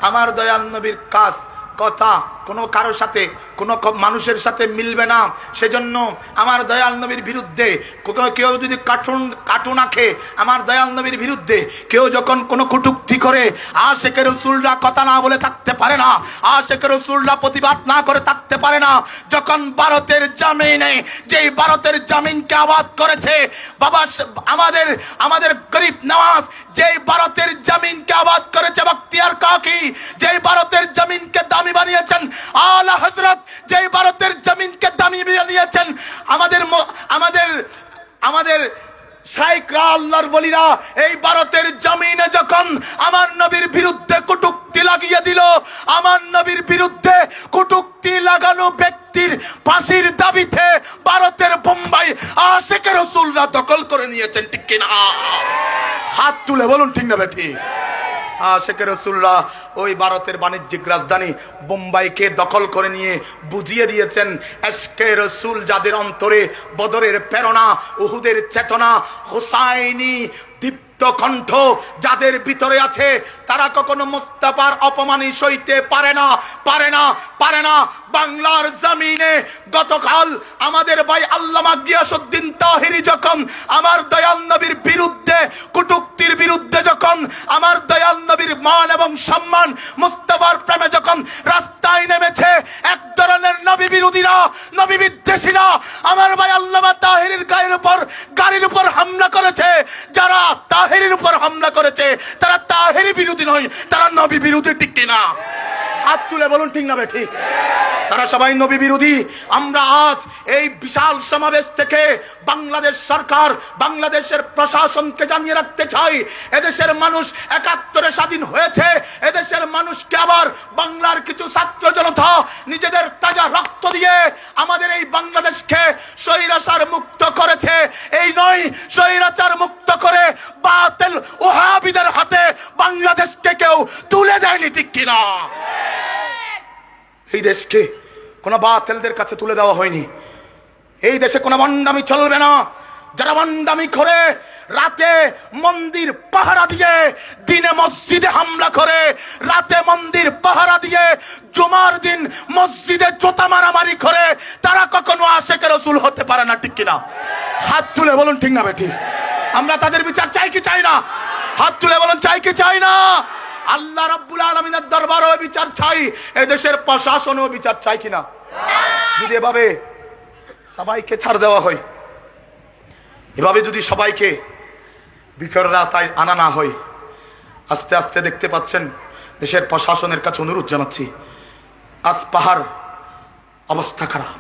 আমার দয়াল নবীর কাজ কথা কোনো কারোর সাথে কোনো মানুষের সাথে মিলবে না। সেজন্য আমার দয়াল নবীর বিরুদ্ধে কেউ যদি কার্টুন আঁকে, আমার দয়াল নবীর বিরুদ্ধে কেউ যখন কোনো কটূক্তি করে, আশিকে রাসূলরা কথা না বলে থাকতে পারে না, আশিকে রাসূলরা প্রতিবাদ না করে থাকতে পারে না। যখন ভারতের জমিনে, যেই ভারতের জমিনকে আবাদ করেছে বাবা আমাদের গরিব নওয়াজ, যেই ভারতের জমিনকে আবাদ করেছে বখতিয়ার কাকি, যেই ভারতের জমিনকে দামি বানিয়েছেন আলা হযরত, যেই ভারতের জমিনকে দামি বানিয়েছেন আমাদের শাইখরা, আল্লাহর ওলিরা, এই ভারতের জমিনে যখন আমার নবীর বিরুদ্ধে কটূক্তি লাগিয়ে দিল, আমার নবীর বিরুদ্ধে কটূক্তি লাগানো ব্যক্তির ফাঁসির দাবিতে ভারতের বোম্বাই আশিকে রাসূলরা দখল করে নিয়েছেন, ঠিক কিনা? হাত তুলে বলুন ঠিক না ঠিক? আশিকে রাসূলরা ওই ভারতের বাণিজ্যিক রাজধানী বোম্বাইকে দখল করে নিয়ে বুঝিয়ে দিয়েছেন ইশকে রাসূল যাদের অন্তরে, বদরের প্রেরণা, উহুদের চেতনা, হুসাইনি দীপ্ত কণ্ঠ যাদের ভিতরে আছে, তারা কখনো মুস্তাফার অপমানই সইতে পারে না। বাংলার জমিনে গতকাল আমাদের ভাই আল্লামা গিয়াসউদ্দিন তাহিরি যখন আমার দয়াল নবীর বিরুদ্ধে, কটূক্তির বিরুদ্ধে যখন আমার দয়াল নবীর মান এবং সম্মান, মুস্তাফার প্রেমে যখন রাস্তায় নেমেছে, এক ধরনের নবী বিরোধীরা, নবী বিদ্বেষীরা আমার ভাই আল্লামা তাহিরির গাড়ির উপর হামলা করেছে। যারা তাহিরির উপর হামলা করেছে তারা তাহিরি বিরোধী নয়, তারা নবী বিরোধী, ঠিক কিনা? হাত তুলে বলুন ঠিক না ঠিক? তারা সবাই নবী বিরোধী। আমরা আজ এই বিশাল সমাবেশ থেকে বাংলাদেশ সরকার, বাংলাদেশের প্রশাসনকে জানিয়ে রাখতে চাই, এদেশের মানুষ ৭১ স্বাধীন হয়েছে, এদেশের মানুষকে আবার বাংলার কিছু ছাত্র জনতা নিজেদের তাজা রক্ত দিয়ে আমাদের এই বাংলাদেশকে স্বৈরাচার মুক্ত করেছে। এই নয়, স্বৈরাচার মুক্ত করে বাতিল ওহাবিদের হাতে বাংলাদেশকে কেউ তুলে দেয়নি, ঠিক কিনা? এই দেশকে কোন বাতিলদের কাছে তুলে দেওয়া হয়নি। এই দেশে কোনো ভণ্ডামি চলবে না। যারা ভণ্ডামি করে রাতে মন্দির পাহারা দিয়ে, দিনে মসজিদে হামলা করে, রাতে মন্দির পাহারা দিয়ে, জুমার দিন মসজিদে জোতা মারামারি করে, তারা কখনো আশিকে রাসূল হতে পারে না, ঠিক কিনা? হাত তুলে বলুন ঠিক না বেটি? আমরা তাদের বিচার চাই কি চাই না? হাত তুলে বলুন চাই কি চাই না? আল্লাহ রাব্বুল আলামিনের দরবারেও বিচার চাই, এদেশের প্রশাসনেও বিচার চাই কিনা? যদি এভাবে সবাইকে ছাড় দেওয়া হয়, এভাবে যদি সবাইকে বিচারের আওতায় আনা না হয়, আস্তে আস্তে দেখতে পাচ্ছেন দেশের প্রশাসনের কাছে অনুরোধ জানাচ্ছি, আজ পাহাড় অবস্থা খারাপ।